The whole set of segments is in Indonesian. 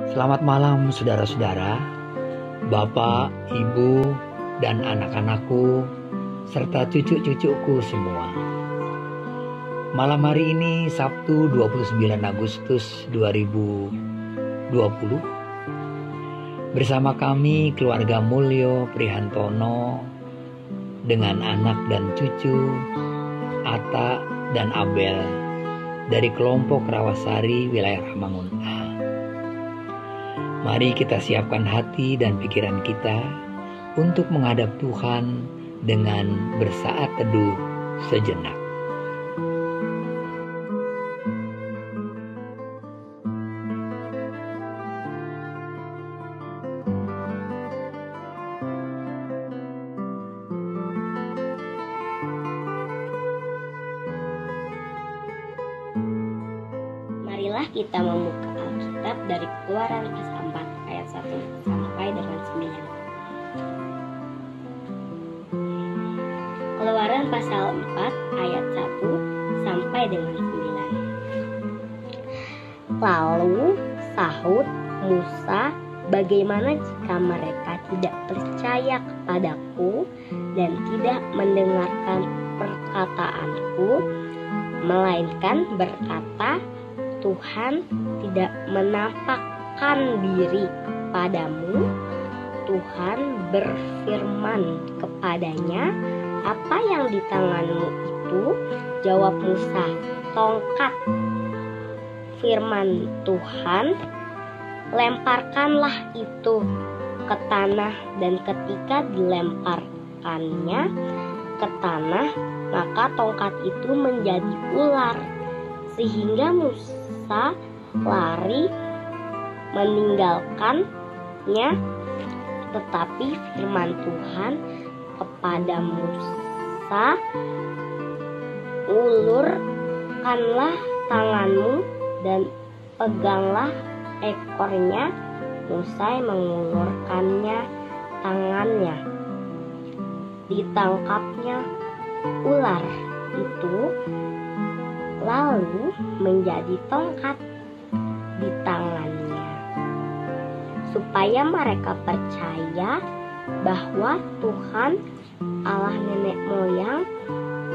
Selamat malam saudara-saudara, Bapak, Ibu, dan anak-anakku, serta cucu-cucuku semua. Malam hari ini Sabtu 29 Agustus 2020, bersama kami keluarga Mulyo Prihantono dengan anak dan cucu Ata dan Abel dari kelompok Rawasari wilayah Ramangun A. Mari kita siapkan hati dan pikiran kita untuk menghadap Tuhan dengan bersaat teduh sejenak. Marilah kita membuka Alkitab dari Keluaran pasal 4 ayat 1 sampai dengan 9. Keluaran pasal 4 ayat 1 sampai dengan 9. Lalu sahut Musa, bagaimana jika mereka tidak percaya kepadaku dan tidak mendengarkan perkataanku, melainkan berkata, Tuhan tidak menampakkan diri kepadamu. Tuhan berfirman kepadanya, apa yang di tanganmu itu? Jawab Musa, tongkat. Firman Tuhan, lemparkanlah itu ke tanah, dan ketika dilemparkannya ke tanah, maka tongkat itu menjadi ular, sehingga Musa lari meninggalkannya. Tetapi firman Tuhan kepada Musa, ulurkanlah tanganmu dan peganglah ekornya. Musa mengulurkannya tangannya, ditangkapnya ular itu, lalu menjadi tongkat di tangannya, supaya mereka percaya bahwa Tuhan Allah nenek moyang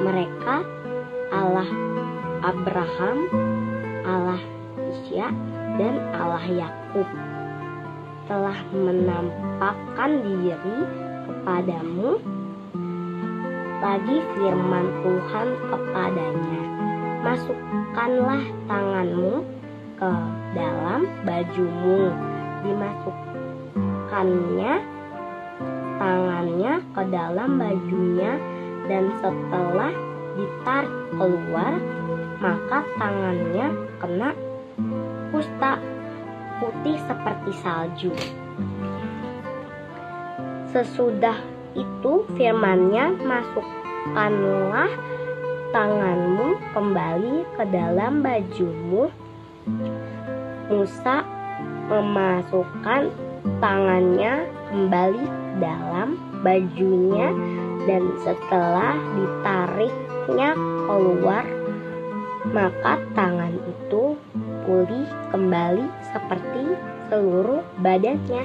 mereka, Allah Abraham, Allah Ishak, dan Allah Yakub, telah menampakkan diri kepadamu. Lagi firman Tuhan kepadanya, masukkanlah tanganmu ke dalam bajumu. Dimasukkannya tangannya ke dalam bajunya, dan setelah ditarik keluar, maka tangannya kena kusta putih seperti salju. Sesudah itu firman-Nya, masukkanlah tanganmu kembali ke dalam bajumu. Musa memasukkan tangannya kembali ke dalam bajunya, dan setelah ditariknya keluar, maka tangan itu pulih kembali seperti seluruh badannya.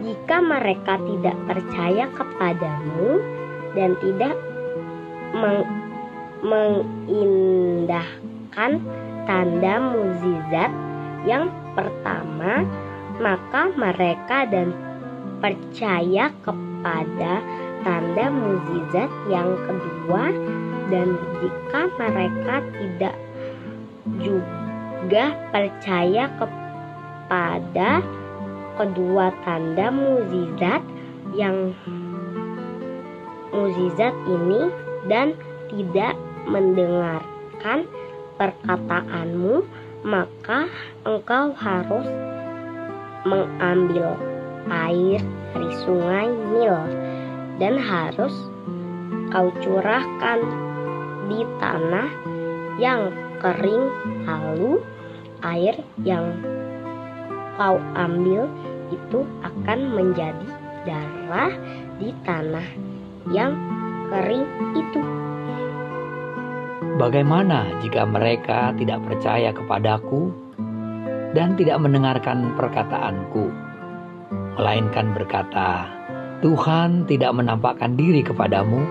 Jika mereka tidak percaya kepadamu dan tidak mengindahkan tanda mukjizat yang pertama, maka mereka dan percaya kepada tanda mukjizat yang kedua. Dan jika mereka tidak juga percaya kepada kedua tanda mukjizat ini dan tidak mendengarkan perkataanmu, maka engkau harus mengambil air dari sungai Nil dan harus kau curahkan di tanah yang kering, lalu air yang kau ambil itu akan menjadi darah di tanah yang kering itu. Bagaimana jika mereka tidak percaya kepadaku dan tidak mendengarkan perkataanku, melainkan berkata, Tuhan tidak menampakkan diri kepadamu?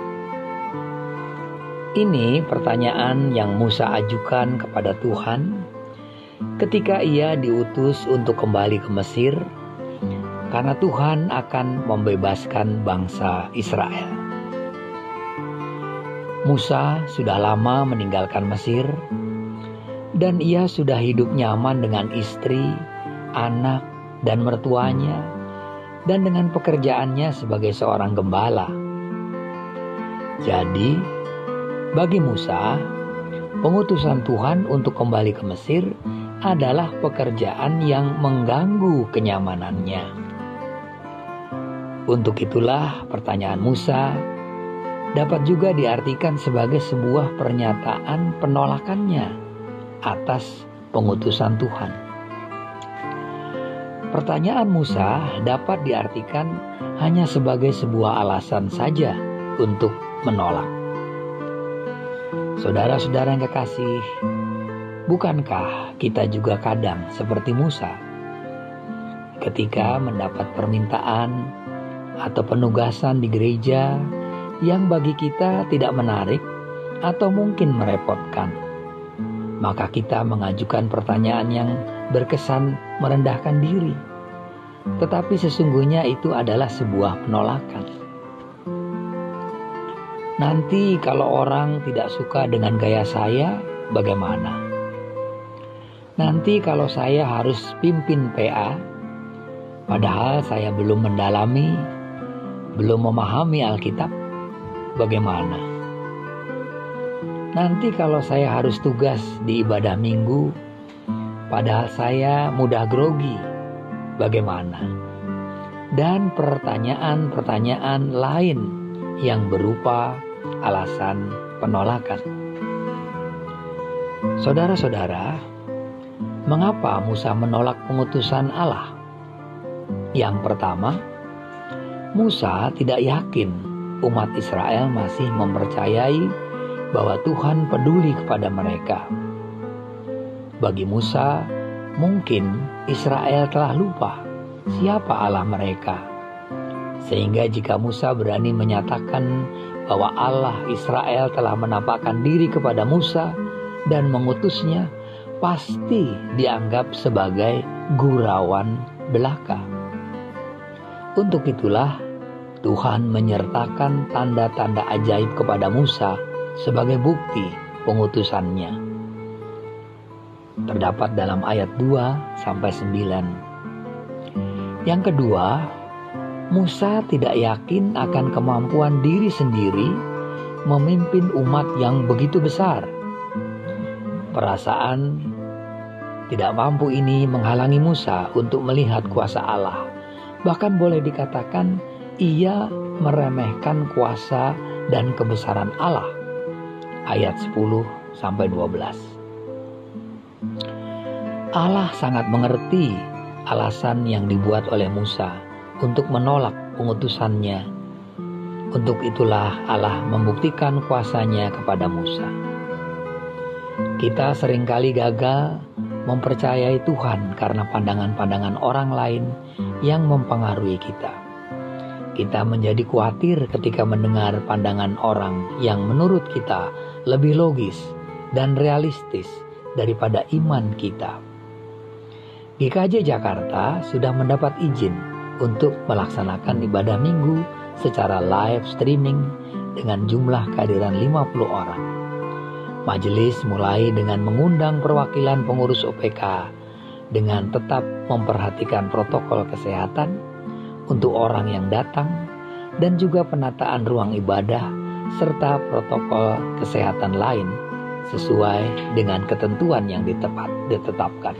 Ini pertanyaan yang Musa ajukan kepada Tuhan ketika ia diutus untuk kembali ke Mesir, karena Tuhan akan membebaskan bangsa Israel. Musa sudah lama meninggalkan Mesir, dan ia sudah hidup nyaman dengan istri, anak, dan mertuanya, dan dengan pekerjaannya sebagai seorang gembala. Jadi, bagi Musa, pengutusan Tuhan untuk kembali ke Mesir adalah pekerjaan yang mengganggu kenyamanannya. Untuk itulah pertanyaan Musa dapat juga diartikan sebagai sebuah pernyataan penolakannya atas pengutusan Tuhan. Pertanyaan Musa dapat diartikan hanya sebagai sebuah alasan saja untuk menolak. Saudara-saudara yang kekasih, bukankah kita juga kadang seperti Musa? Ketika mendapat permintaan atau penugasan di gereja yang bagi kita tidak menarik atau mungkin merepotkan, maka kita mengajukan pertanyaan yang berkesan merendahkan diri, tetapi sesungguhnya itu adalah sebuah penolakan. Nanti kalau orang tidak suka dengan gaya saya, bagaimana? Nanti kalau saya harus pimpin PA, padahal saya belum mendalami, belum memahami Alkitab, bagaimana? Nanti kalau saya harus tugas di ibadah minggu, padahal saya mudah grogi, bagaimana? Dan pertanyaan-pertanyaan lain yang berupa alasan penolakan. Saudara-saudara, mengapa Musa menolak pengutusan Allah? Yang pertama, Musa tidak yakin umat Israel masih mempercayai bahwa Tuhan peduli kepada mereka. Bagi Musa, mungkin Israel telah lupa siapa Allah mereka. Sehingga jika Musa berani menyatakan bahwa Allah Israel telah menampakkan diri kepada Musa dan mengutusnya, pasti dianggap sebagai gurauan belaka. Untuk itulah Tuhan menyertakan tanda-tanda ajaib kepada Musa sebagai bukti pengutusannya. Terdapat dalam ayat 2-9. Yang kedua, Musa tidak yakin akan kemampuan diri sendiri memimpin umat yang begitu besar. Perasaan tidak mampu ini menghalangi Musa untuk melihat kuasa Allah. Bahkan boleh dikatakan ia meremehkan kuasa dan kebesaran Allah. Ayat 10-12. Allah sangat mengerti alasan yang dibuat oleh Musa untuk menolak pengutusannya. Untuk itulah Allah membuktikan kuasanya kepada Musa. Kita seringkali gagal mempercayai Tuhan karena pandangan-pandangan orang lain yang mempengaruhi kita. Kita menjadi khawatir ketika mendengar pandangan orang yang menurut kita lebih logis dan realistis daripada iman kita. GKJ Jakarta sudah mendapat izin untuk melaksanakan ibadah minggu secara live streaming dengan jumlah kehadiran 50 orang. Majelis mulai dengan mengundang perwakilan pengurus OPK dengan tetap memperhatikan protokol kesehatan untuk orang yang datang dan juga penataan ruang ibadah serta protokol kesehatan lain sesuai dengan ketentuan yang ditetapkan.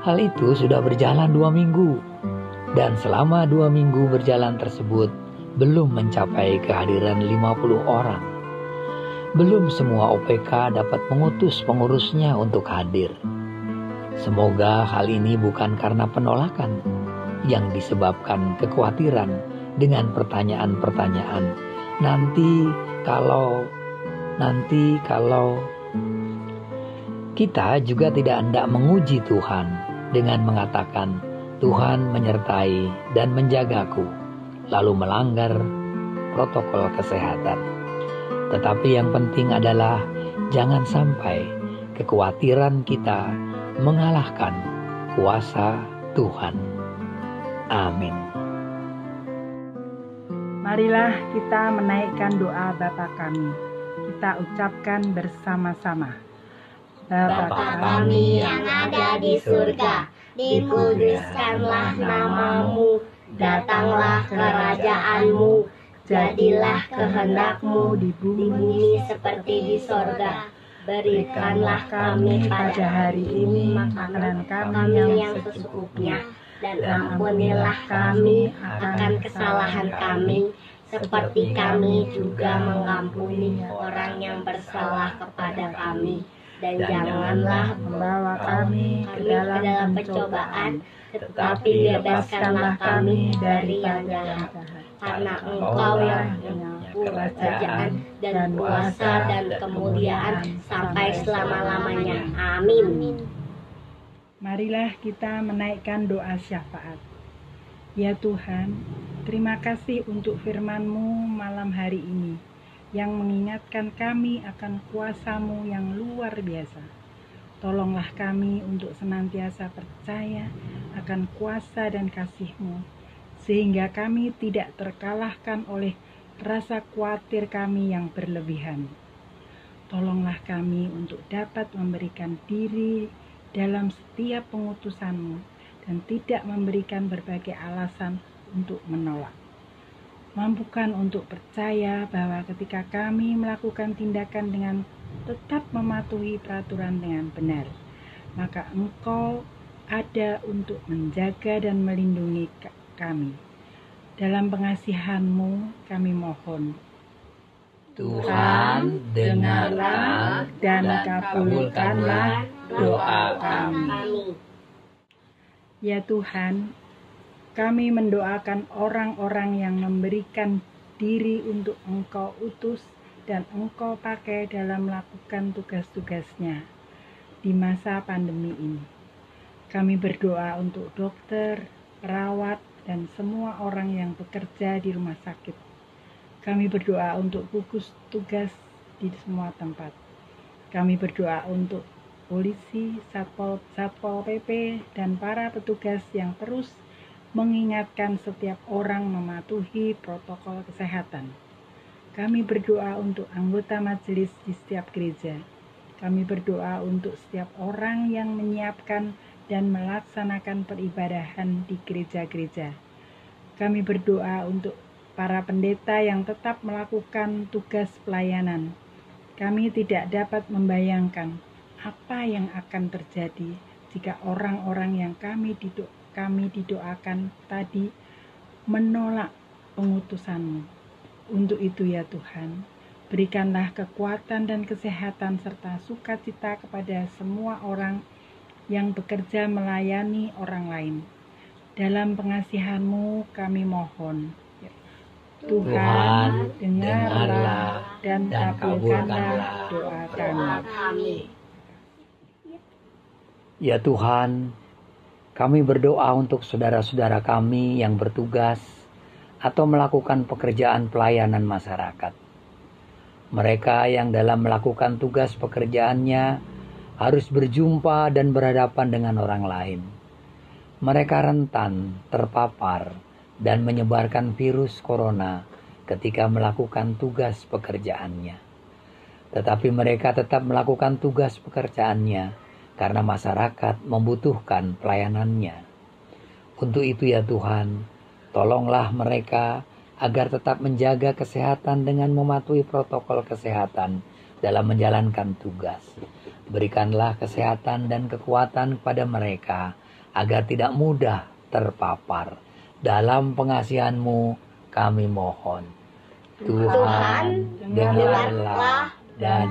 Hal itu sudah berjalan 2 minggu, dan selama 2 minggu berjalan tersebut belum mencapai kehadiran 50 orang. Belum semua OPK dapat mengutus pengurusnya untuk hadir. Semoga hal ini bukan karena penolakan yang disebabkan kekhawatiran dengan pertanyaan-pertanyaan. Nanti kalau Kita juga tidak hendak menguji Tuhan dengan mengatakan, Tuhan menyertai dan menjagaku, lalu melanggar protokol kesehatan. Tetapi yang penting adalah jangan sampai kekhawatiran kita mengalahkan kuasa Tuhan. Amin. Marilah kita menaikkan doa Bapa kami. Kita ucapkan bersama-sama. Bapa kami yang ada di surga, dikuduskanlah namamu, datanglah kerajaanmu, jadilah kehendak-mu di bumi seperti di sorga. Berikanlah kami pada hari ini makanan kami yang secukupnya, dan ampunilah kami akan kesalahan kami, seperti kami juga mengampuni orang yang bersalah kepada kami. Dan janganlah membawa kami ke dalam pencobaan, tetapi bebaskanlah kami dari yang jahat. Karena Engkau yang punya kerajaan dan kuasa dan kemuliaan sampai selama-lamanya. Amin. Marilah kita menaikkan doa syafaat. Ya Tuhan, terima kasih untuk firman-Mu malam hari ini, yang mengingatkan kami akan kuasa-Mu yang luar biasa. Tolonglah kami untuk senantiasa percaya akan kuasa dan kasih-Mu, sehingga kami tidak terkalahkan oleh rasa khawatir kami yang berlebihan. Tolonglah kami untuk dapat memberikan diri dalam setiap pengutusan-Mu dan tidak memberikan berbagai alasan untuk menolak. Mampukan untuk percaya bahwa ketika kami melakukan tindakan dengan tetap mematuhi peraturan dengan benar, maka Engkau ada untuk menjaga dan melindungi kami. Dalam pengasihan-Mu kami mohon. Tuhan, dengarlah dan kabulkanlah doa kami. Ya Tuhan, kami mendoakan orang-orang yang memberikan diri untuk Engkau utus dan Engkau pakai dalam melakukan tugas-tugasnya di masa pandemi ini. Kami berdoa untuk dokter, perawat, dan semua orang yang bekerja di rumah sakit. Kami berdoa untuk gugus tugas di semua tempat. Kami berdoa untuk polisi, Satpol PP, dan para petugas yang terus mengingatkan setiap orang mematuhi protokol kesehatan. Kami berdoa untuk anggota majelis di setiap gereja. Kami berdoa untuk setiap orang yang menyiapkan dan melaksanakan peribadahan di gereja-gereja. Kami berdoa untuk para pendeta yang tetap melakukan tugas pelayanan. Kami tidak dapat membayangkan apa yang akan terjadi jika orang-orang yang kami didoakan tadi menolak pengutusan-Mu. Untuk itu ya Tuhan, berikanlah kekuatan dan kesehatan serta sukacita kepada semua orang yang bekerja melayani orang lain. Dalam pengasihan-Mu kami mohon. Tuhan, dengarlah dan kabulkanlah doa kami. Ya Tuhan, kami berdoa untuk saudara-saudara kami yang bertugas atau melakukan pekerjaan pelayanan masyarakat. Mereka yang dalam melakukan tugas pekerjaannya harus berjumpa dan berhadapan dengan orang lain. Mereka rentan terpapar dan menyebarkan virus corona ketika melakukan tugas pekerjaannya. Tetapi mereka tetap melakukan tugas pekerjaannya karena masyarakat membutuhkan pelayanannya. Untuk itu ya Tuhan, tolonglah mereka agar tetap menjaga kesehatan dengan mematuhi protokol kesehatan dalam menjalankan tugas. Berikanlah kesehatan dan kekuatan kepada mereka agar tidak mudah terpapar. Dalam pengasihan-Mu kami mohon. Tuhan, dengarlah dan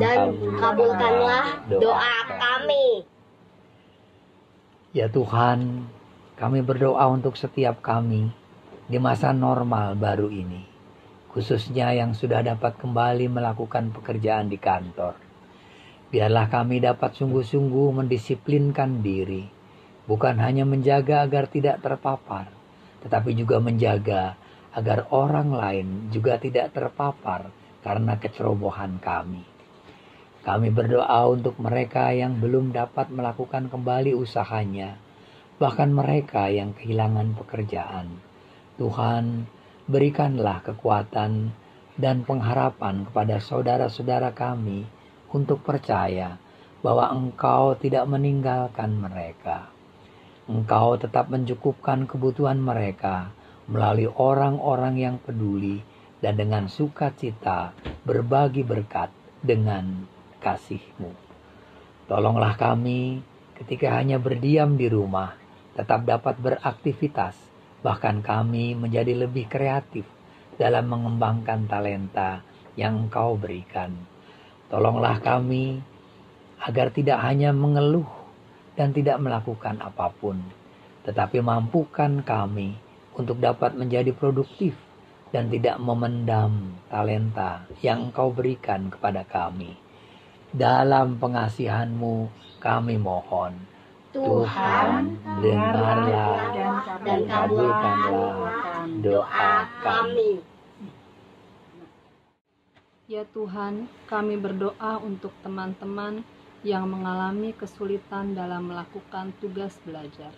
kabulkanlah doa kami. Ya Tuhan, kami berdoa untuk setiap kami di masa normal baru ini, khususnya yang sudah dapat kembali melakukan pekerjaan di kantor. Biarlah kami dapat sungguh-sungguh mendisiplinkan diri, bukan hanya menjaga agar tidak terpapar, tetapi juga menjaga agar orang lain juga tidak terpapar karena kecerobohan kami. Kami berdoa untuk mereka yang belum dapat melakukan kembali usahanya, bahkan mereka yang kehilangan pekerjaan. Tuhan, berikanlah kekuatan dan pengharapan kepada saudara-saudara kami untuk percaya bahwa Engkau tidak meninggalkan mereka. Engkau tetap mencukupkan kebutuhan mereka melalui orang-orang yang peduli dan dengan sukacita berbagi berkat dengan kasih-Mu. Tolonglah kami ketika hanya berdiam di rumah, tetap dapat beraktivitas, bahkan kami menjadi lebih kreatif dalam mengembangkan talenta yang Engkau berikan. Tolonglah kami agar tidak hanya mengeluh dan tidak melakukan apapun, tetapi mampukan kami untuk dapat menjadi produktif dan tidak memendam talenta yang Engkau berikan kepada kami. Dalam pengasihan-Mu kami mohon. Tuhan, dengarlah dan kabulkanlah doa kami. Ya Tuhan, kami berdoa untuk teman-teman yang mengalami kesulitan dalam melakukan tugas belajar.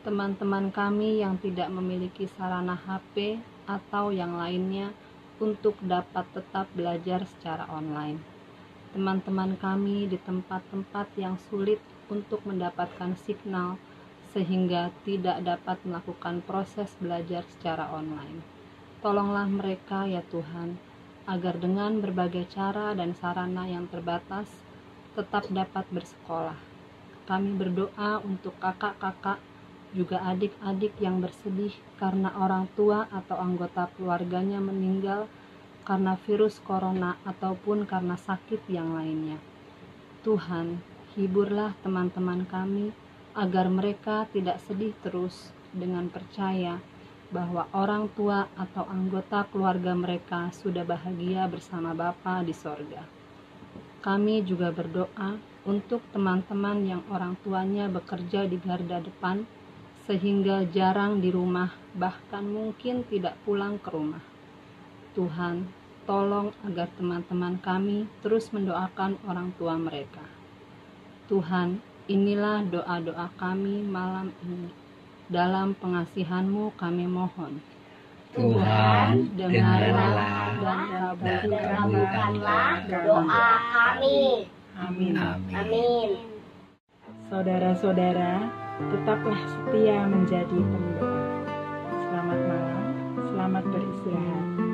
Teman-teman kami yang tidak memiliki sarana HP atau yang lainnya untuk dapat tetap belajar secara online. Teman-teman kami di tempat-tempat yang sulit untuk mendapatkan signal sehingga tidak dapat melakukan proses belajar secara online. Tolonglah mereka ya Tuhan, agar dengan berbagai cara dan sarana yang terbatas tetap dapat bersekolah. Kami berdoa untuk kakak-kakak, juga adik-adik yang bersedih karena orang tua atau anggota keluarganya meninggal karena virus corona ataupun karena sakit yang lainnya. Tuhan, hiburlah teman-teman kami agar mereka tidak sedih terus dengan percaya bahwa orang tua atau anggota keluarga mereka sudah bahagia bersama Bapa di sorga. Kami juga berdoa untuk teman-teman yang orang tuanya bekerja di garda depan, sehingga jarang di rumah, bahkan mungkin tidak pulang ke rumah. Tuhan, tolong agar teman-teman kami terus mendoakan orang tua mereka. Tuhan, inilah doa-doa kami malam ini. Dalam pengasihan-Mu kami mohon. Tuhan, dengarlah dan kabulkanlah doa kami. Amin. Amin. Saudara-saudara, tetaplah setia menjadi pendoa. Selamat malam, selamat beristirahat.